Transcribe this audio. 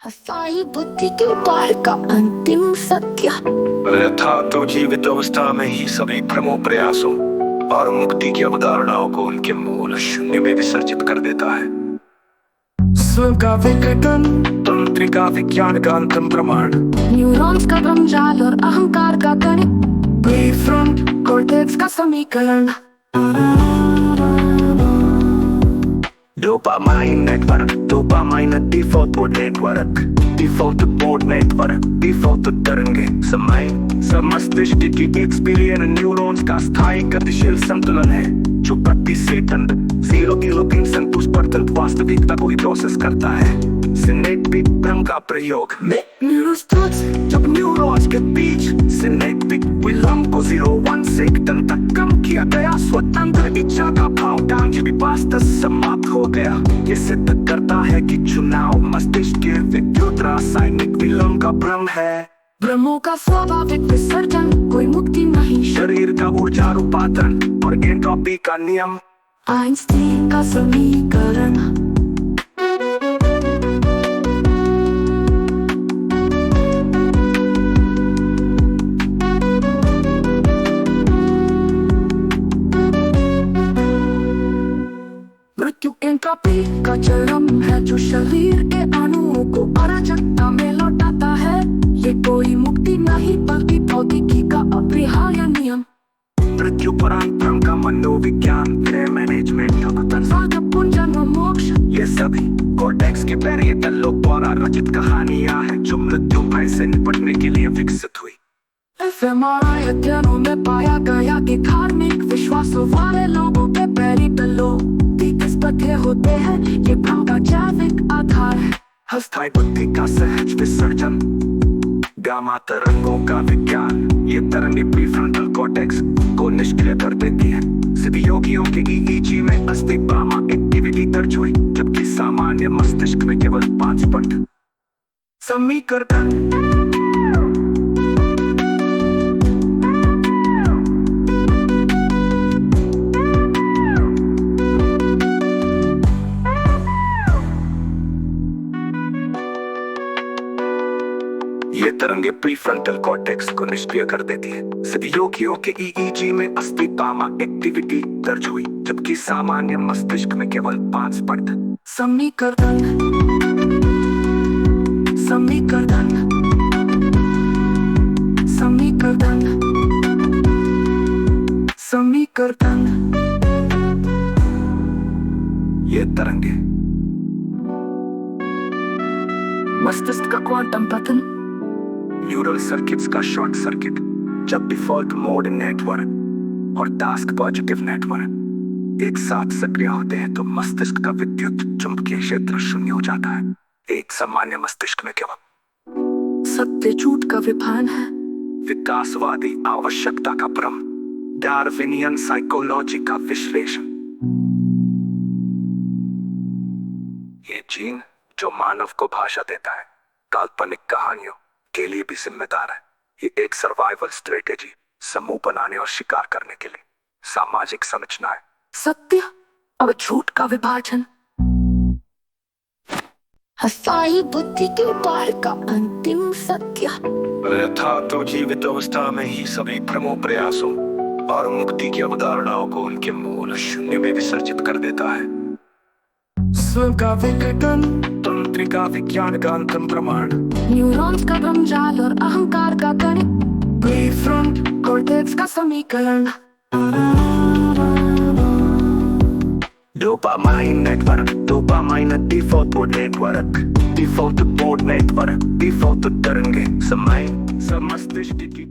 हसाई बुद्धि के पार का अंतिम सत्य। था तो जीवित अवस्था में ही सभी भ्रमों प्रयासों और मुक्ति की अवधारणाओं को उनके मूल शून्य में विसर्जित कर देता है। स्वयं का विघटन, तंत्रिका विज्ञान का अंतिम प्रमाण, न्यूरॉन्स का भ्रमजाल और अहंकार का गणित, प्रीफ्रंट कॉर्टेक्स का समीकरण, dopamine network, dopamine default network, default board network, default तरंगे, समय मस्तिष्क की एक्सपीरियंस न्यूरॉन्स का स्थायी गतिशील संतुलन है जो प्रति सेकंड 0.3% वास्तविकता को प्रोसेस करता है। सिनेप्टिक भ्रम का प्रयोग में न्यूरोस्ट्रक्स जब न्यूरॉन्स के बीच सिनेप्टिक विलंब को 0.1 सेकंड तक कम किया गया, स्वतंत्र इच्छा का भाव वास्तव समाप्त हो गया। ये सिद्ध करता है कि चुनाव मस्तिष्क के विद्युत रासायनिक विलंब का भ्रम है। भ्रमों का स्वाभाविक विसर्जन, कोई मुक्ति नहीं। शरीर का ऊर्जा रूपांतरण और एंट्रोपी का नियम, आइंस्टीन का समीकरण, मृत्यु एंट्रोपी का चरम है जो शरीर के अणुओं को अराजकता में लौटाता है। ये कोई मुक्ति नहीं बल्कि भौतिकी का अपरिहार्य नियम। मृत्युपरांत भ्रम का मनोविज्ञान, मैनेजमेंट, पुनर्जन्म, मोक्ष, ये सभी कॉर्टेक्स के पैरियटल लोग द्वारा रचित कहानियां हैं जो मृत्यु भय से निपटने के लिए विकसित हुई। एफएमआरआई अध्ययनों में पाया गया कि धार्मिक विश्वासों वाले लोगों के पैरियटल लोब बधे होते हैं। ये भ्रम का जैविक आधार है। अस्थायी बुद्धि का सहज विसर्जन, गामा तरंगों का विज्ञान, ये तरंगें प्रीफ्रंटल कॉर्टेक्स को निष्क्रिय कर देती है। सभी योगियों के ईईजी में अस्थिग्मा एक्टिविटी दर्ज हुई जबकि सामान्य मस्तिष्क में केवल 5%। समीकरण ये तरंगे प्रीफ्रंटल कॉर्टेक्स को निष्क्रिय कर देती है। सभी योगियों के ईईजी में अस्थिग्मा एक्टिविटी दर्ज हुई जबकि सामान्य मस्तिष्क में केवल 5%। समीकरण समीकरण समीकरण समीकरण, ये तरंगे मस्तिष्क का क्वांटम पतन, न्यूरल सर्किट्स का शॉर्ट सर्किट जब डिफॉल्ट मोड नेटवर्क और टास्क पॉजिटिव नेटवर्क एक साथ सक्रिय होते हैं तो मस्तिष्क का विद्युत चुंबकीय क्षेत्र शून्य हो जाता है। एक सामान्य मस्तिष्क में केवल सत्य झूठ का विभान है। विकासवादी आवश्यकता का भ्रम, डार्विनियन साइकोलॉजी का विश्लेषण, ये जीन जो मानव को भाषा देता है काल्पनिक कहानियों के लिए भी जिम्मेदार है। ये एक सर्वाइवल स्ट्रेटेजी, समूह बनाने और शिकार करने के लिए सामाजिक संरचना है। सत्य और झूठ का विभाजन, हसाई बुद्धि के पार का अंतिम सत्य। था तो जीवित अवस्था में ही सभी भ्रमों प्रयासों और मुक्ति की अवधारणाओं को उनके मूल शून्य में विसर्जित कर देता है। स्वयं का विघटन, तंत्रिका विज्ञान का अंतिम प्रमाण, न्यूरॉन्स का भ्रमजाल और अहंकार का गणित, प्रीफ्रंट कॉर्टेक्स का समीकरण, dopamine network, dopamine default network, default board network, default तरंगे, समय मस्तिष्क की